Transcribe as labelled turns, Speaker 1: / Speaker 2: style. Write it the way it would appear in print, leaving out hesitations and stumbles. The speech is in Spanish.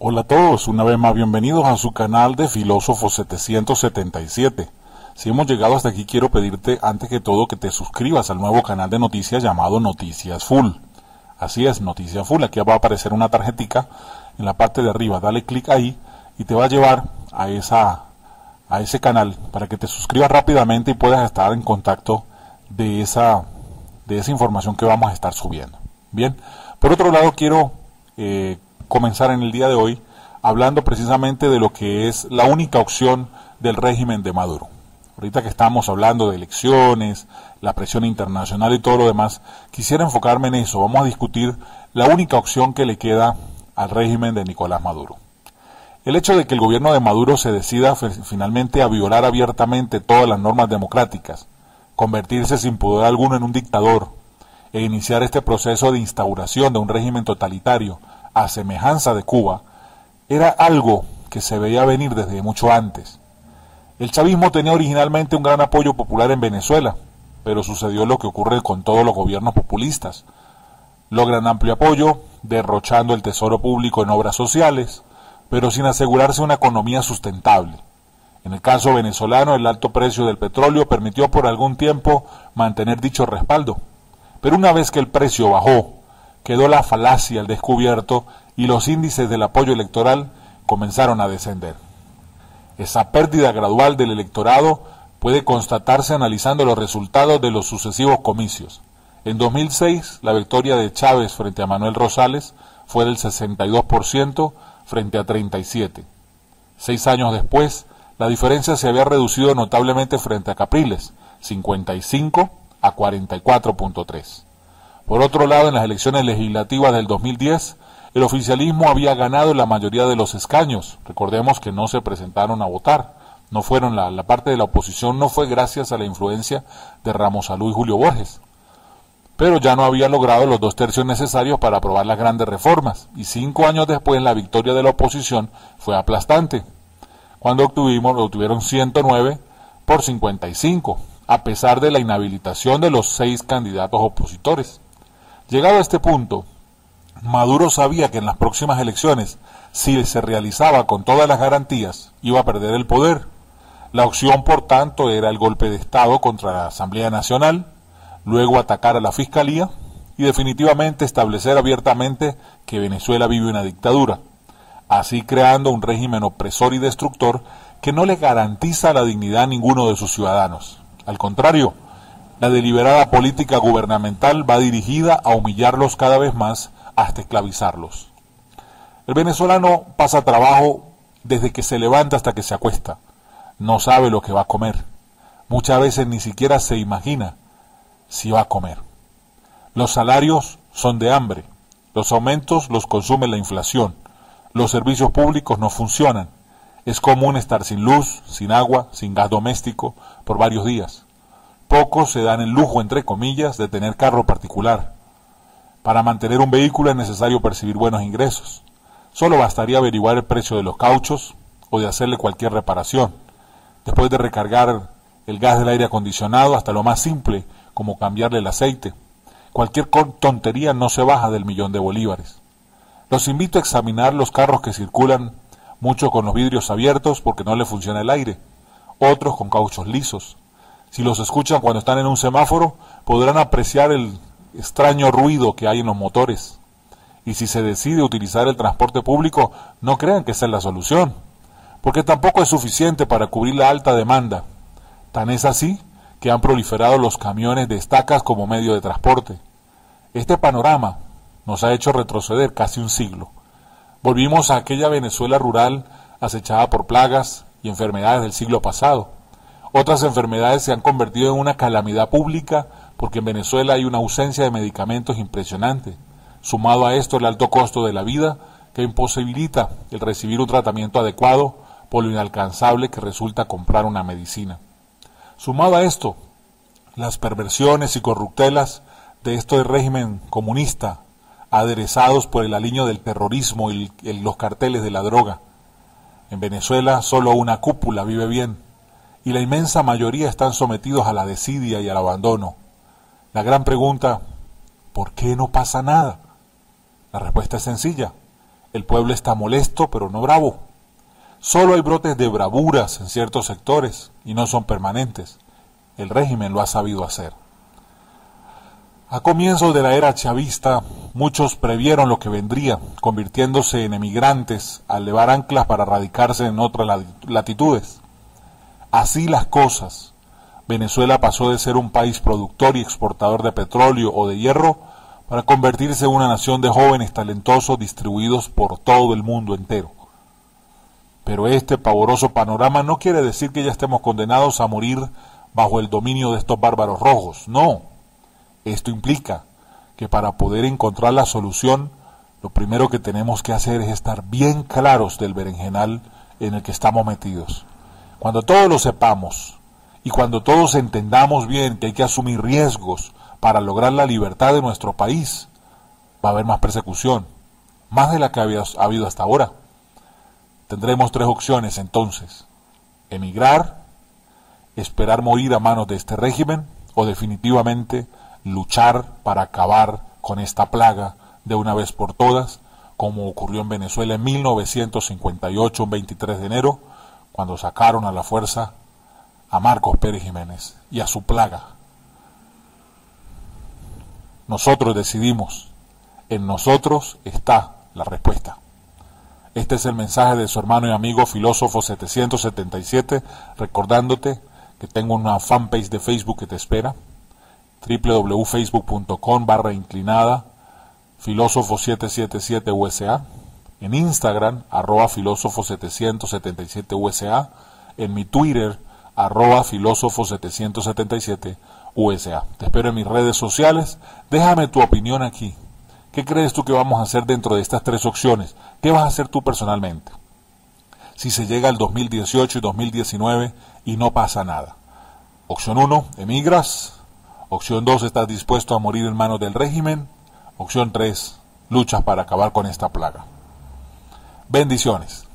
Speaker 1: Hola a todos, una vez más bienvenidos a su canal de Filósofo 777. Si hemos llegado hasta aquí, quiero pedirte antes que todo que te suscribas al nuevo canal de noticias llamado Noticias Full. Así es, Noticias Full. Aquí va a aparecer una tarjetica en la parte de arriba. Dale clic ahí y te va a llevar a ese canal para que te suscribas rápidamente y puedas estar en contacto de esa información que vamos a estar subiendo. Bien, por otro lado quiero comenzar en el día de hoy hablando precisamente de lo que es la única opción del régimen de Maduro. Ahorita que estamos hablando de elecciones, la presión internacional y todo lo demás, quisiera enfocarme en eso. Vamos a discutir la única opción que le queda al régimen de Nicolás Maduro. El hecho de que el gobierno de Maduro se decida finalmente a violar abiertamente todas las normas democráticas, convertirse sin pudor alguno en un dictador e iniciar este proceso de instauración de un régimen totalitario a semejanza de Cuba, era algo que se veía venir desde mucho antes. El chavismo tenía originalmente un gran apoyo popular en Venezuela, pero sucedió lo que ocurre con todos los gobiernos populistas. Logran amplio apoyo, derrochando el tesoro público en obras sociales, pero sin asegurarse una economía sustentable. En el caso venezolano, el alto precio del petróleo permitió por algún tiempo mantener dicho respaldo, pero una vez que el precio bajó, quedó la falacia al descubierto y los índices del apoyo electoral comenzaron a descender. Esa pérdida gradual del electorado puede constatarse analizando los resultados de los sucesivos comicios. En 2006, la victoria de Chávez frente a Manuel Rosales fue del 62% frente a 37%. 6 años después, la diferencia se había reducido notablemente frente a Capriles, 55 a 44.3%. Por otro lado, en las elecciones legislativas del 2010, el oficialismo había ganado la mayoría de los escaños. Recordemos que no se presentaron a votar. No fueron la parte de la oposición no fue gracias a la influencia de Ramos Salud y Julio Borges. Pero ya no habían logrado los 2/3 necesarios para aprobar las grandes reformas. Y 5 años después, la victoria de la oposición fue aplastante, cuando obtuvieron 109 por 55, a pesar de la inhabilitación de los 6 candidatos opositores. Llegado a este punto, Maduro sabía que en las próximas elecciones, si se realizaba con todas las garantías, iba a perder el poder. La opción, por tanto, era el golpe de Estado contra la Asamblea Nacional, luego atacar a la Fiscalía y definitivamente establecer abiertamente que Venezuela vive una dictadura, así creando un régimen opresor y destructor que no le garantiza la dignidad a ninguno de sus ciudadanos. Al contrario, la deliberada política gubernamental va dirigida a humillarlos cada vez más hasta esclavizarlos. El venezolano pasa trabajo desde que se levanta hasta que se acuesta. No sabe lo que va a comer. Muchas veces ni siquiera se imagina si va a comer. Los salarios son de hambre. Los aumentos los consume la inflación. Los servicios públicos no funcionan. Es común estar sin luz, sin agua, sin gas doméstico por varios días. Pocos se dan el lujo, entre comillas, de tener carro particular. Para mantener un vehículo es necesario percibir buenos ingresos. Solo bastaría averiguar el precio de los cauchos o de hacerle cualquier reparación. Después de recargar el gas del aire acondicionado hasta lo más simple, como cambiarle el aceite. Cualquier tontería no se baja del $1.000.000. Los invito a examinar los carros que circulan, muchos con los vidrios abiertos porque no le funciona el aire, otros con cauchos lisos. Si los escuchan cuando están en un semáforo, podrán apreciar el extraño ruido que hay en los motores. Y si se decide utilizar el transporte público, no crean que esa es la solución, porque tampoco es suficiente para cubrir la alta demanda. Tan es así que han proliferado los camiones de estacas como medio de transporte. Este panorama nos ha hecho retroceder casi un siglo. Volvimos a aquella Venezuela rural acechada por plagas y enfermedades del siglo pasado. Otras enfermedades se han convertido en una calamidad pública porque en Venezuela hay una ausencia de medicamentos impresionante. Sumado a esto el alto costo de la vida que imposibilita el recibir un tratamiento adecuado por lo inalcanzable que resulta comprar una medicina. Sumado a esto, las perversiones y corruptelas de este régimen comunista, aderezados por el aliño del terrorismo y los carteles de la droga. En Venezuela solo una cúpula vive bien, y la inmensa mayoría están sometidos a la desidia y al abandono. La gran pregunta, ¿por qué no pasa nada? La respuesta es sencilla. El pueblo está molesto, pero no bravo. Solo hay brotes de bravuras en ciertos sectores y no son permanentes. El régimen lo ha sabido hacer. A comienzos de la era chavista, muchos previeron lo que vendría, convirtiéndose en emigrantes al levar anclas para radicarse en otras latitudes. Así las cosas. Venezuela pasó de ser un país productor y exportador de petróleo o de hierro para convertirse en una nación de jóvenes talentosos distribuidos por todo el mundo entero. Pero este pavoroso panorama no quiere decir que ya estemos condenados a morir bajo el dominio de estos bárbaros rojos, no. Esto implica que para poder encontrar la solución, lo primero que tenemos que hacer es estar bien claros del berenjenal en el que estamos metidos. Cuando todos lo sepamos y cuando todos entendamos bien que hay que asumir riesgos para lograr la libertad de nuestro país, va a haber más persecución, más de la que ha habido hasta ahora. Tendremos tres opciones entonces: emigrar, esperar morir a manos de este régimen o definitivamente luchar para acabar con esta plaga de una vez por todas, como ocurrió en Venezuela en 1958, un 23 de enero, cuando sacaron a la fuerza a Marcos Pérez Jiménez y a su plaga. Nosotros decidimos, en nosotros está la respuesta. Este es el mensaje de su hermano y amigo Filósofo 777, recordándote que tengo una fanpage de Facebook que te espera, www.facebook.com/inclinada filósofo 777 USA, en Instagram @filósofo 777 USA, en mi Twitter @filósofo 777 USA. Te espero en mis redes sociales. Déjame tu opinión aquí. ¿Qué crees tú que vamos a hacer dentro de estas tres opciones? ¿Qué vas a hacer tú personalmente? Si se llega al 2018 y 2019 y no pasa nada. Opción 1, emigras. Opción 2, estás dispuesto a morir en manos del régimen. Opción 3, luchas para acabar con esta plaga. Bendiciones.